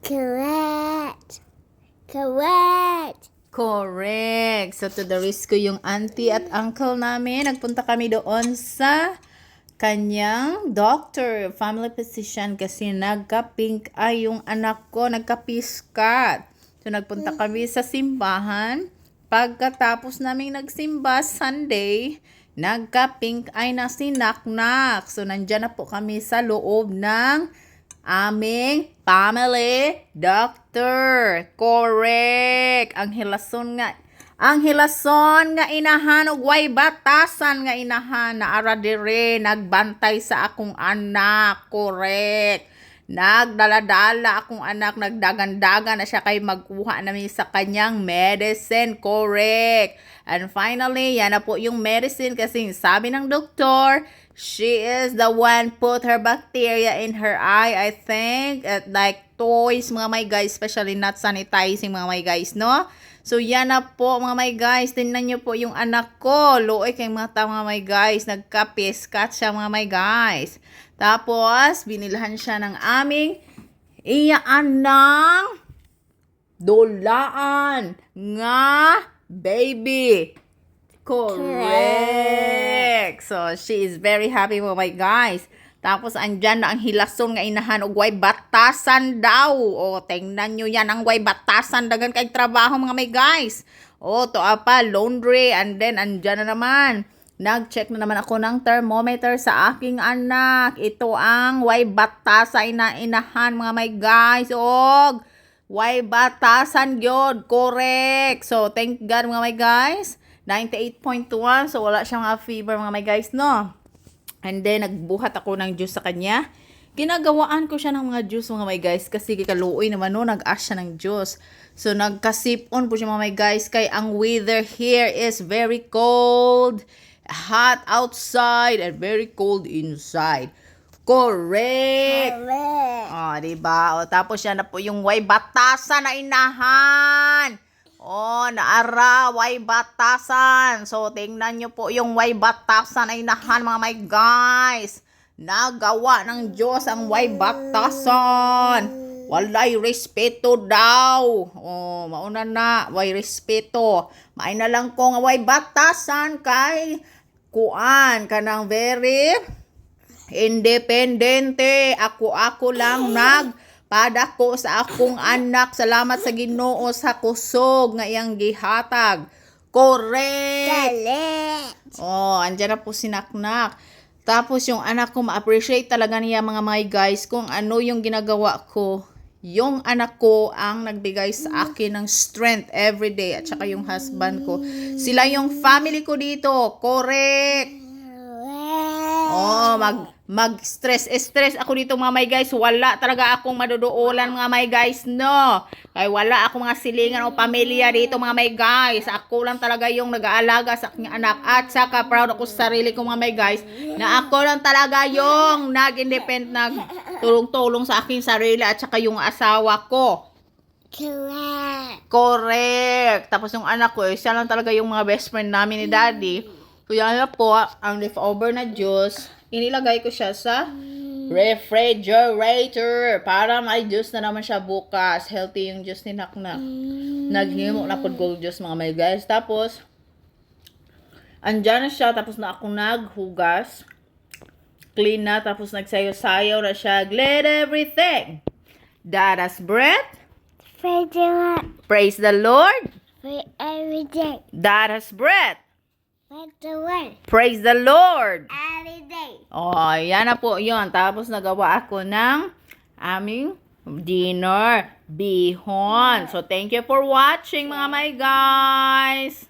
Correct. Correct. Correct. So, to the rescue yung auntie at uncle namin. Nagpunta kami doon sa kanyang doctor, family physician, kasi nagka-pink eye yung anak ko, nagka-piskat. So, nagpunta kami sa simbahan. Pagkatapos naming nagsimba Sunday, nagka-pink eye na si Naknak. So, nandyan na po kami sa loob ng aming family doctor. Correct. Ang hilason nga inahan og way batasan nga inahan na ara dire nagbantay sa akong anak. Correct. Nagdaladala akong anak, nagdagan-dagan na siya kay magkuha namin sa kanyang medicine. Correct. And finally, yan na po yung medicine kasi sabi ng doktor, she is the one put her bacteria in her eye, I think. At like toys, mga my guys, especially not sanitizing, mga my guys, no? So, yan na po, mga my guys. Tingnan nyo po yung anak ko. Luoy kay mata, mga my guys. Nagka-piskat siya, mga my guys. Tapos, binilhan siya ng aming iyaan ng dulaan nga baby. Correct. So, she is very happy, mga my guys. Tapos, andyan na ang hilason nga inahan og way batasan daw. O, tingnan nyo yan, ang way batasan. Dagan kay trabaho, mga may guys. O, to apa, laundry. And then, andyan na naman. Nag-check na naman ako ng thermometer sa aking anak. Ito ang way batasa inahan, mga may guys. Og, way batasan yun. Correct. So, thank God, mga may guys. 98.1. So, wala siyang fever, mga may guys, no? And then, nagbuhat ako ng juice sa kanya. Ginagawaan ko siya ng mga juice, mga my guys. Kasi kaluoy naman no, nag-ash siya ng juice. So, nagkasip-on po siya, mga my guys. Kay ang weather here is very cold. Hot outside and very cold inside. Correct! Correct. O, diba? O, tapos yan na po yung way batasan na inahan. Oh, naara, way batasan. So, tingnan nyo po yung way batasan ay nahan, mga my guys. Nagawa ng Diyos ang way batasan. Walay respeto daw. Oh, mauna na, way respeto. May na lang ko nga way batasan kay kuan kanang very independente. Ako lang padako sa akong anak. Salamat sa Ginoo sa kusog nga iyang gihatag. Correct. Correct. Oh, andyan na po si Naknak. Tapos yung anak ko, ma-appreciate talaga niya, mga my guys, kung ano yung ginagawa ko. Yung anak ko ang nagbigay sa akin ng strength every day. At saka yung husband ko. Sila yung family ko dito. Correct. Oh, mag-stress ako dito, mga my guys. Wala talaga akong maduduulan, mga my guys, no. Kaya wala akong mga silingan o pamilya dito, mga my guys. Ako lang talaga yung nag-aalaga sa aking anak. At saka proud ako sa sarili ko, mga my guys, na ako lang talaga yung nag-independent, nag-tulong-tulong sa aking sarili at saka yung asawa ko. Correct. Correct. Tapos yung anak ko, siya lang talaga yung mga best friend namin ni Daddy. Kaya na po, ang leftover na juice, inilagay ko siya sa refrigerator para may juice na naman siya bukas. Healthy yung juice ni Naknak. Naghimo na po gold juice, mga my guys. Tapos, andyan na siya. Tapos na ako naghugas. Clean na. Tapos nagsayo-sayaw na siya. Glad everything. Dada's breath. Praise the Lord. For every day. Dada's breath. For the word. Praise the Lord. Every day. Oh, yan na po yun. Tapos nagawa ako ng aming dinner, bihon. So, thank you for watching, mga my guys.